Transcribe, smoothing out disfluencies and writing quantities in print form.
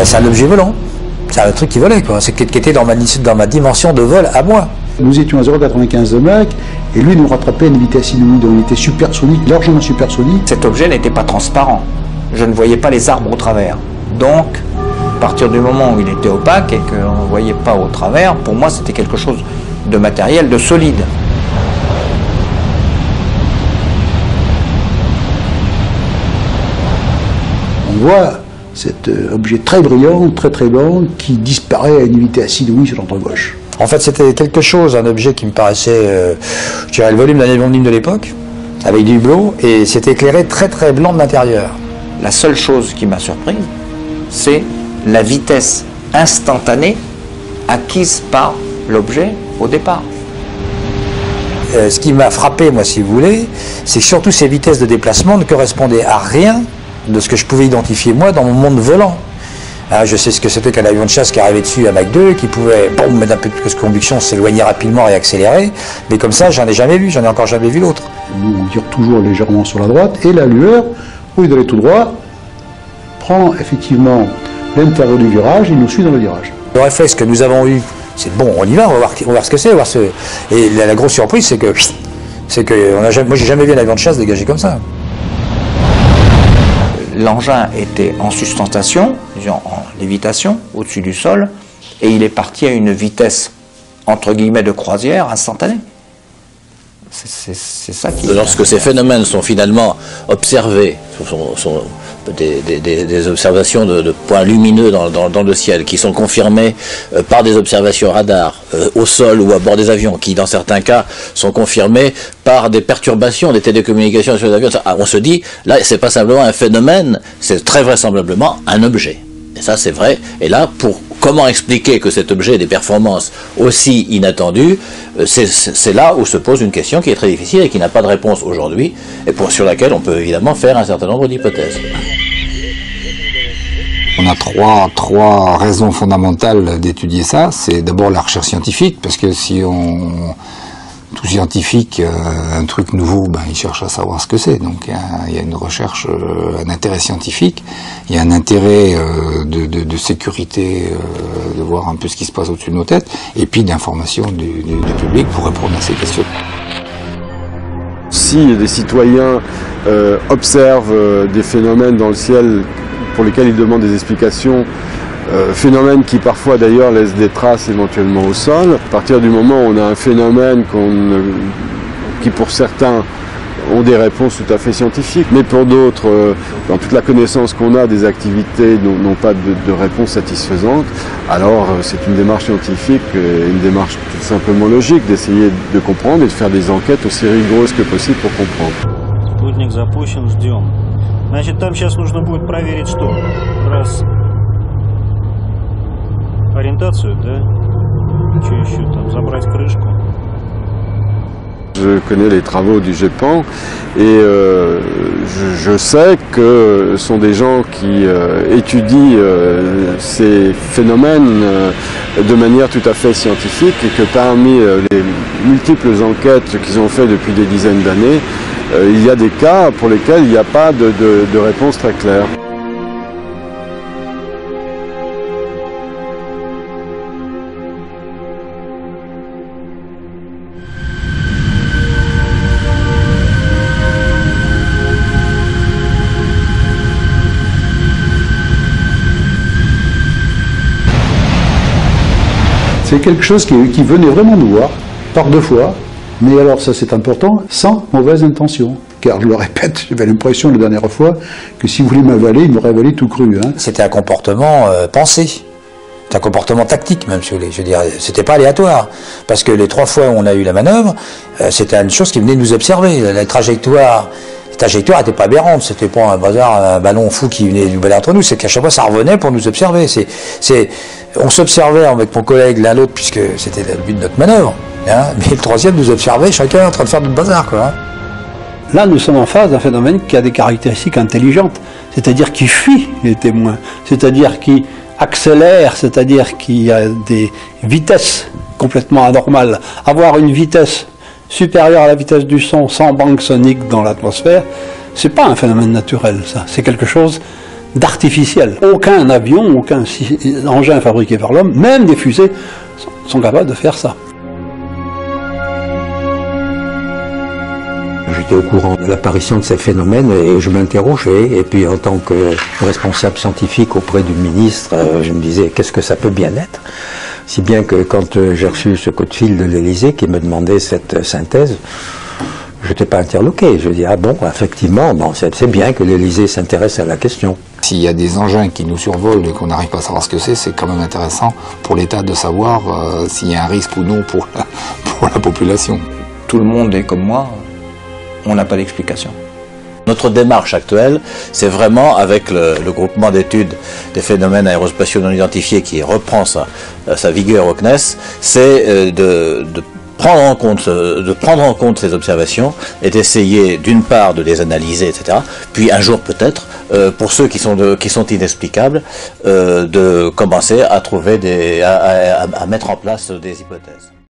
C'est un objet volant, c'est un truc qui volait, quoi. C'est qui était dans ma dimension de vol à moi. Nous étions à 0,95 de Mach et lui nous rattrapait à une vitesse inouïe, donc il était supersonique, largement supersonique. Cet objet n'était pas transparent, je ne voyais pas les arbres au travers. Donc, à partir du moment où il était opaque et qu'on ne voyait pas au travers, pour moi c'était quelque chose de matériel, de solide. On voit cet objet très brillant, très blanc, qui disparaît à une vitesse inouïe sur notre gauche. En fait, c'était quelque chose, un objet qui me paraissait, je dirais, le volume d'un avion de ligne de l'époque, avec du hublot, et c'était éclairé très blanc de l'intérieur. La seule chose qui m'a surprise, c'est la vitesse instantanée acquise par l'objet au départ. Ce qui m'a frappé, moi, si vous voulez, c'est que surtout ces vitesses de déplacement ne correspondaient à rien de ce que je pouvais identifier moi dans mon monde volant. Je sais ce que c'était qu'un avion de chasse qui arrivait dessus à Mach 2, qui pouvait, boum, mettre un peu de conduction, s'éloigner rapidement et accélérer, mais comme ça, j'en ai jamais vu, j'en ai encore jamais vu l'autre. Nous, on tire toujours légèrement sur la droite, et la lueur, au lieu d'aller tout droit, prend effectivement l'intérieur du virage et nous suit dans le virage. Le réflexe que nous avons eu, c'est bon, on y va, on va voir ce que c'est, Et la grosse surprise, c'est que moi, j'ai jamais vu un avion de chasse dégagé comme ça. L'engin était en sustentation, disons en lévitation, au-dessus du sol, et il est parti à une vitesse, entre guillemets, de croisière instantanée. C'est ça qui... Lorsque ces phénomènes sont finalement observés, sont des observations de points lumineux dans le ciel, qui sont confirmées par des observations radar au sol ou à bord des avions, qui dans certains cas sont confirmées par des perturbations des télécommunications sur les avions, on se dit, là c'est pas simplement un phénomène, c'est très vraisemblablement un objet. Et ça c'est vrai, et là comment expliquer que cet objet ait des performances aussi inattendues, c'est là où se pose une question qui est très difficile et qui n'a pas de réponse aujourd'hui, et sur laquelle on peut évidemment faire un certain nombre d'hypothèses. On a trois raisons fondamentales d'étudier ça. C'est d'abord la recherche scientifique, parce que tout scientifique, un truc nouveau, il cherche à savoir ce que c'est. Donc il y a une recherche, un intérêt scientifique, il y a un intérêt de sécurité, de voir un peu ce qui se passe au-dessus de nos têtes, et puis d'information du public pour répondre à ces questions. Si des citoyens observent des phénomènes dans le ciel pour lesquels ils demandent des explications, phénomènes qui parfois d'ailleurs laissent des traces éventuellement au sol. À partir du moment où on a un phénomène qui pour certains ont des réponses tout à fait scientifiques, mais pour d'autres, dans toute la connaissance qu'on a des activités n'ont pas de réponse satisfaisante, alors c'est une démarche scientifique, une démarche tout simplement logique d'essayer de comprendre et de faire des enquêtes aussi rigoureuses que possible pour comprendre. Спутник запущен, ждем. Значит, там сейчас нужно будет проверить что? Раз. Ориентацию, да? Что еще там? Забрать крышку. Je connais les travaux du GEPAN et je sais que ce sont des gens qui étudient ces phénomènes de manière tout à fait scientifique et que parmi les multiples enquêtes qu'ils ont fait depuis des dizaines d'années, il y a des cas pour lesquels il n'y a pas de réponse très claire. C'est quelque chose qui venait vraiment nous voir, par deux fois, mais alors ça c'est important, sans mauvaise intention. Car je le répète, j'avais l'impression la dernière fois que si vous voulez m'avaler, il m'aurait avalé tout cru. C'était un comportement pensé, c'est un comportement tactique même, si vous voulez. Je veux dire, c'était pas aléatoire, parce que les 3 fois où on a eu la manœuvre, c'était une chose qui venait nous observer. La trajectoire n'était pas aberrante, c'était pas un bazar, un ballon fou qui venait nous balader entre nous, c'est qu'à chaque fois ça revenait pour nous observer. On s'observait avec mon collègue l'un l'autre, puisque c'était le but de notre manœuvre, mais le troisième nous observait, chacun en train de faire notre bazar, quoi. Là, nous sommes en face d'un phénomène qui a des caractéristiques intelligentes. c'est-à-dire qui fuit les témoins, c'est-à-dire qui accélère, c'est-à-dire qui a des vitesses complètement anormales. Avoir une vitesse supérieure à la vitesse du son sans banque sonique dans l'atmosphère, c'est pas un phénomène naturel, ça. C'est quelque chose d'artificiel. Aucun avion, aucun engin fabriqué par l'homme, même des fusées, sont capables de faire ça. J'étais au courant de l'apparition de ces phénomènes et je m'interrogeais. Et puis en tant que responsable scientifique auprès du ministre, je me disais qu'est-ce que ça peut bien être. Si bien que quand j'ai reçu ce coup de fil de l'Élysée qui me demandait cette synthèse, je n'étais pas interloqué. Je dis ah bon, effectivement, bon, c'est bien que l'Élysée s'intéresse à la question. S'il y a des engins qui nous survolent et qu'on n'arrive pas à savoir ce que c'est quand même intéressant pour l'État de savoir s'il y a un risque ou non pour la population. Tout le monde est comme moi, on n'a pas d'explication. Notre démarche actuelle, c'est vraiment avec le groupement d'études des phénomènes aérospatiaux non identifiés qui reprend sa vigueur au CNES, c'est de prendre en compte ces observations et d'essayer d'une part de les analyser, etc. Puis un jour peut-être, pour ceux qui sont inexplicables, de commencer à trouver à mettre en place des hypothèses.